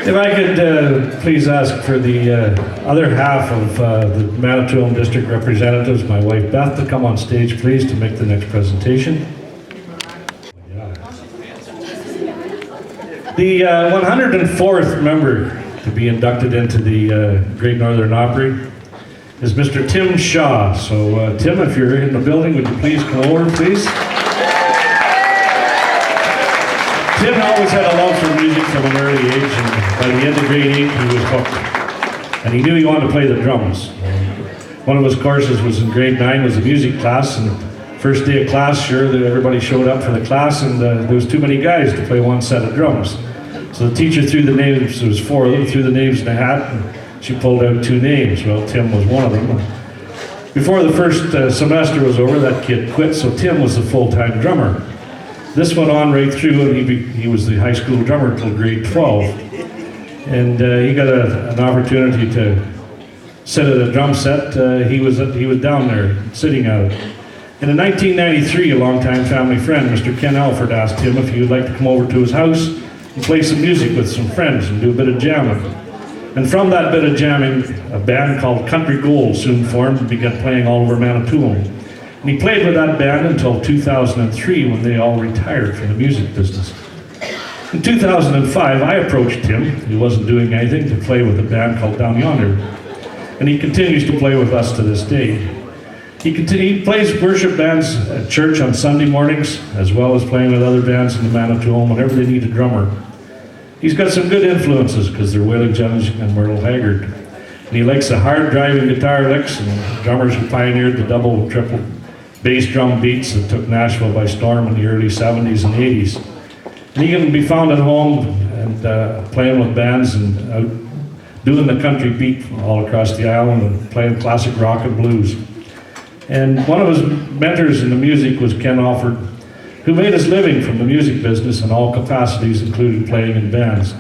If I could please ask for the other half of the Manitoulin District representatives, my wife Beth, to come on stage, please, to make the next presentation. The 104th member to be inducted into the Great Northern Opry is Mr. Tim Shaw. So Tim, if you're in the building, would you please come over, please? Tim always had a love for music from an early age, and by the end of grade 8, he was hooked. And he knew he wanted to play the drums. One of his courses was in grade 9, was a music class, and first day of class, sure, everybody showed up for the class, and there was too many guys to play one set of drums. So the teacher threw the names, there was 4 of them, threw the names in a hat, and she pulled out 2 names. Well, Tim was one of them. Before the first semester was over, that kid quit, so Tim was the full-time drummer. This went on right through, and he was the high school drummer until grade 12. And he got an opportunity to sit at a drum set. He was down there, sitting at it. And in 1993, a longtime family friend, Mr. Ken Alford, asked him if he would like to come over to his house and play some music with some friends and do a bit of jamming. And from that bit of jamming, a band called Country Gold soon formed and began playing all over Manitoulin. And he played with that band until 2003, when they all retired from the music business. In 2005, I approached him. He wasn't doing anything, to play with a band called Down Yonder. And he continues to play with us to this day. He plays worship bands at church on Sunday mornings, as well as playing with other bands in the Manitoulin whenever they need a drummer. He's got some good influences, because they're Waylon Jennings and Merle Haggard. And he likes the hard driving guitar licks, and drummers who pioneered the double and triple bass drum beats that took Nashville by storm in the early 70s and 80s. And he can be found at home and playing with bands and out doing the country beat all across the island and playing classic rock and blues. And one of his mentors in the music was Ken Alford, who made his living from the music business in all capacities, including playing in bands.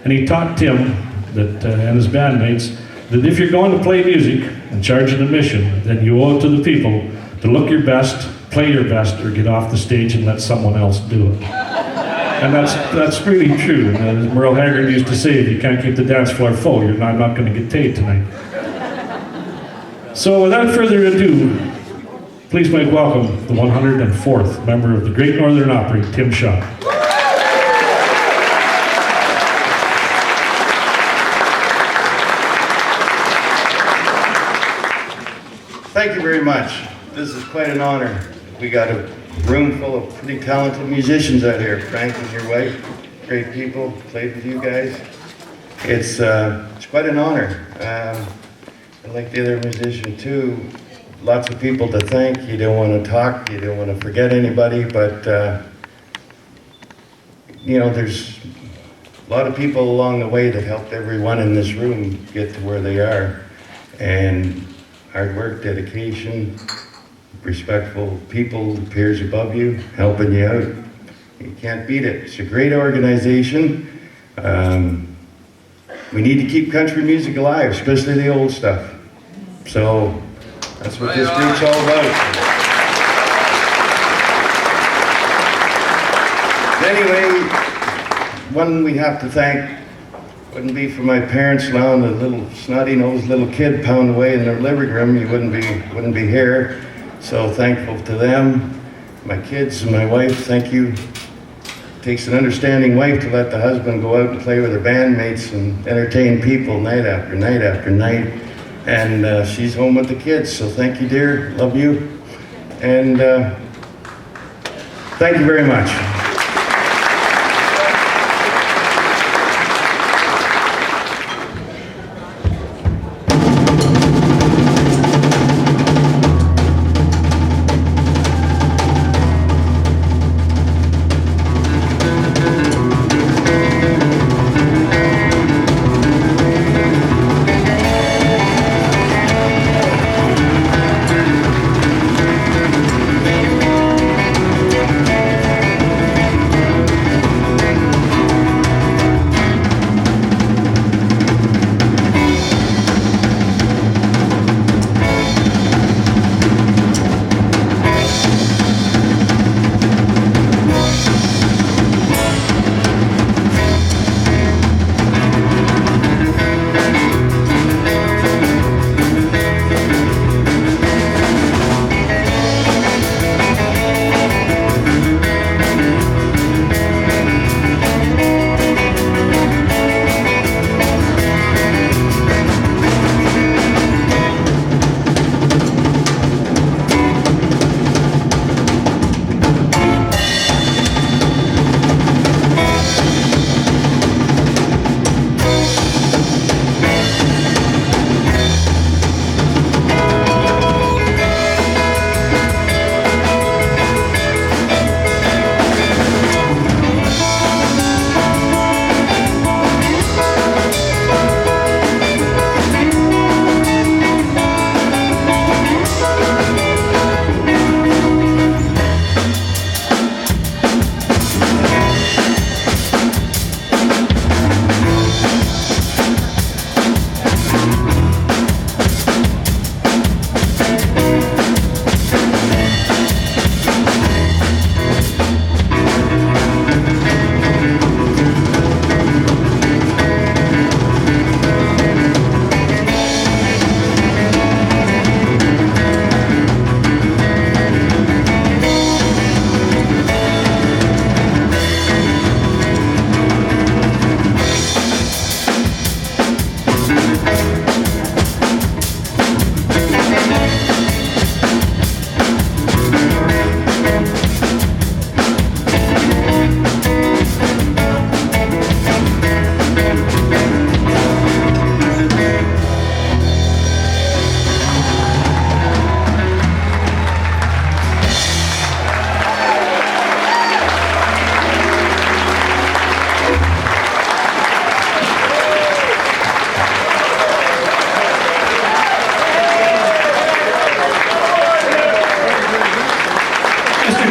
And he taught Tim that, and his bandmates, that if you're going to play music and charge an admission, then you owe it to the people to look your best, play your best, or get off the stage and let someone else do it. And that's really true. As Merle Haggard used to say, if you can't keep the dance floor full, I'm not going to get paid tonight. So without further ado, please make welcome the 104th member of the Great Northern Opry, Tim Shaw. Thank you very much. This is quite an honor. We got a room full of pretty talented musicians out here. Frank and your wife, great people, played with you guys. It's quite an honor. And like the other musician too, lots of people to thank. You don't want to talk, you don't want to forget anybody, but you know, there's a lot of people along the way that helped everyone in this room get to where they are. And hard work, dedication, respectful people, peers above you, helping you out. You can't beat it. It's a great organization. We need to keep country music alive, especially the old stuff. So that's what this group's all about. Anyway, one we have to thank wouldn't be for my parents allowing the little snotty-nosed little kid pound away in their living room. You wouldn't be here. So thankful to them, my kids and my wife. Thank you. It takes an understanding wife to let the husband go out and play with her bandmates and entertain people night after night after night. And she's home with the kids. So thank you, dear. Love you. And thank you very much.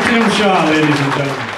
Tim Shaw, ladies and gentlemen.